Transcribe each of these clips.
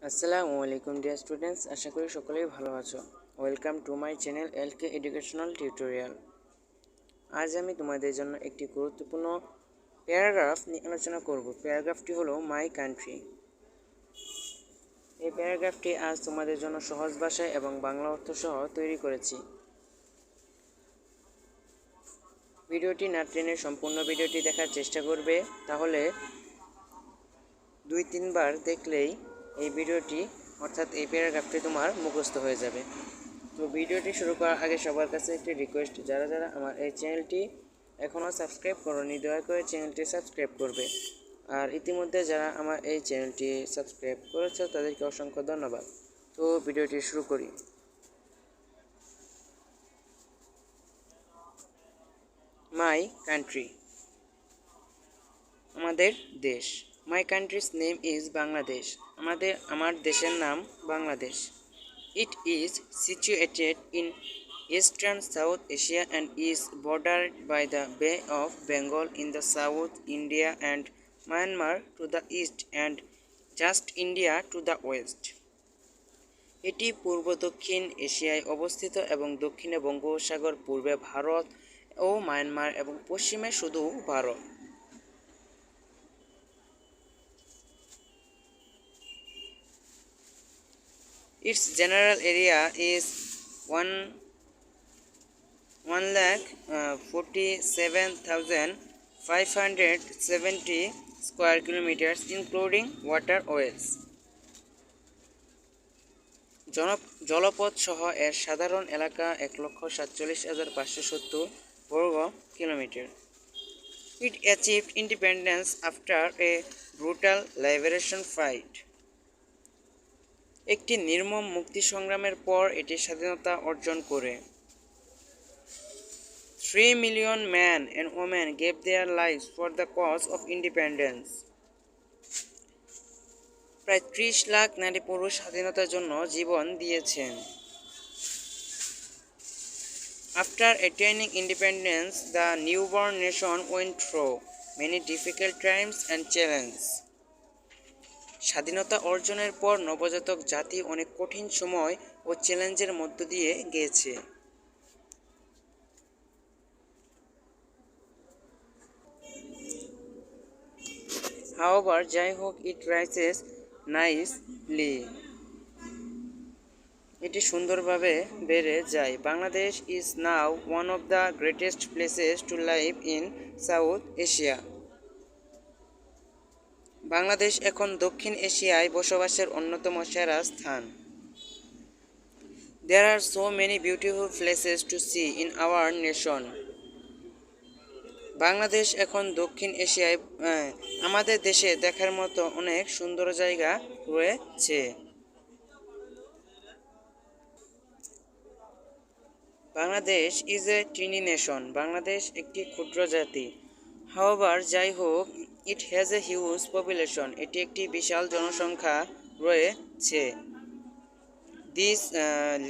আসসালামু আলাইকুম dear students, আশা করি সকলেই ভালো আছো। Welcome to my channel LK educational tutorial. আজ আমি তোমাদের জন্য একটি গুরুত্বপূর্ণ প্যারাগ্রাফ নিয়ে আলোচনা করব। প্যারাগ্রাফটি হলো মাই কান্ট্রি। এই প্যারাগ্রাফটি আজ তোমাদের জন্য সহজ ভাষায় এবং বাংলা অর্থ সহ তৈরি করেছি। ভিডিওটি না টেনে সম্পূর্ণ ভিডিওটি দেখার চেষ্টা করবে, তাহলে 2-3 বার দেখলেই এই ভিডিওটি অর্থাৎ এই প্যারাগ্রাফটি তোমার মুখস্থ হয়ে যাবে। তো ভিডিওটি শুরু করার আগে সবার কাছে একটি রিকোয়েস্ট, যারা যারা আমার এই চ্যানেলটি এখনও সাবস্ক্রাইব করোনি দয়া করে চ্যানেলটি সাবস্ক্রাইব করবে। আর ইতিমধ্যে যারা আমার এই চ্যানেলটি সাবস্ক্রাইব করেছে তাদেরকে অসংখ্য ধন্যবাদ। তো ভিডিওটি শুরু করি। মাই কান্ট্রি, আমাদের দেশ। মাই কান্ট্রিজ নেম ইজ বাংলাদেশ। আমার দেশের নাম Bangladesh. It is situated in eastern South Asia and is bordered by the Bay of Bengal in the south, India and Myanmar to the east, and just India to the west. এটি পূর্ব দক্ষিণ এশিয়ায় অবস্থিত এবং দক্ষিণে বঙ্গোপসাগর, পূর্বে ভারত ও মায়ানমার এবং পশ্চিমে শুধু Bharat. Its general area is 1,47,570 square kilometers, including waterways. জলপথ সহ এর সাধারণ এলাকা 1,47,570 বর্গ kilometre. It achieved independence after a brutal liberation fight. একটি নির্মম মুক্তি সংগ্রামের পর এটি স্বাধীনতা অর্জন করে। 3 million men and women gave their lives for the cause of independence. প্রায় 30 লাখ নারী পুরুষ স্বাধীনতার জন্য জীবন দিয়েছেন। After attaining independence, the newborn nation went through many difficult times and challenges. স্বাধীনতা অর্জনের পর নবজাতক জাতি অনেক কঠিন সময় ও চ্যালেঞ্জের মধ্য দিয়ে গিয়েছে। However, যাই হোক, it rises nicely. এটি সুন্দরভাবে বেড়ে যায়। Bangladesh is now one of the greatest places to live in South Asia. Bangladesh এখন দক্ষিণ এশিয়ায় বসবাসের অন্যতম সেরা স্থান। There are so many beautiful places to see in our nation. Bangladesh এখন দক্ষিণ এশিয়ায় আমাদের দেশে দেখার মতো অনেক সুন্দর জায়গা রয়েছে। Bangladesh is a tiny nation. Bangladesh একটি ক্ষুদ্র জাতি। However, যাই হোক, it has a huge population. এটি একটি বিশাল জনসংখ্যা রয়েছে। This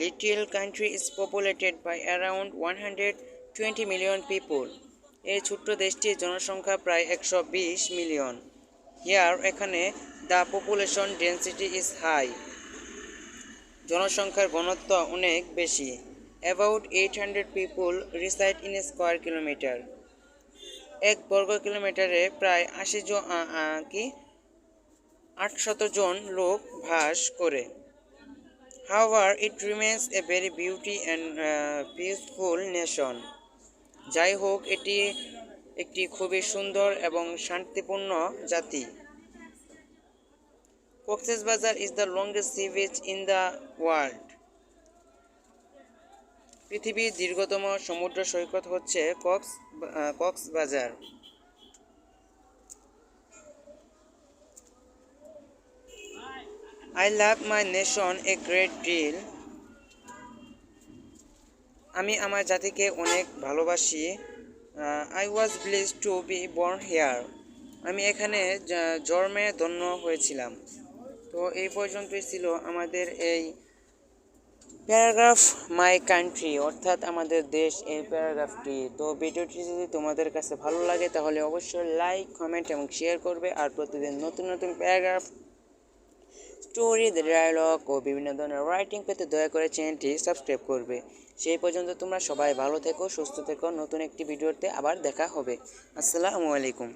little country is populated by around 120 million people. এই ছোট্ট দেশটির জনসংখ্যা প্রায় 120 মিলিয়ন। Here, এখানে the population density is high. জনসংখ্যার ঘনত্ব অনেক বেশি। About 800 people reside in a square kilometer. এক বর্গ কিলোমিটারে প্রায় 800 জন লোক বাস করে। However, it remains a very beauty and peaceful nation. যাই হোক, এটি একটি খুবই সুন্দর এবং শান্তিপূর্ণ জাতি। Cox's Bazar is the longest sea beach in the world. পৃথিবীর দীর্ঘতম সমুদ্র সৈকত হচ্ছে Cox's Bazar. I love my nation a great deal. আমি আমার জাতিকে অনেক ভালোবাসি। I was blessed to be born here. আমি এখানে জন্মে ধন্য হয়েছিলাম। তো এই পর্যন্তই ছিল আমাদের এই প্যারাগ্রাফ মাই কান্ট্রি, অর্থাৎ আমাদের দেশ, এই প্যারাগ্রাফটি। তো ভিডিওটি যদি তোমাদের কাছে ভালো লাগে তাহলে অবশ্যই লাইক, কমেন্ট এবং শেয়ার করবে। আর প্রতিদিন নতুন নতুন প্যারাগ্রাফ স্টোরি, ডায়ালগ ও বিভিন্ন ধরনের রাইটিং পেতে দয়া করে চ্যানেলটি সাবস্ক্রাইব করবে। সেই পর্যন্ত তোমরা সবাই ভালো থেকো, সুস্থ থেকো। নতুন একটি ভিডিওতে আবার দেখা হবে। আসসালামু আলাইকুম।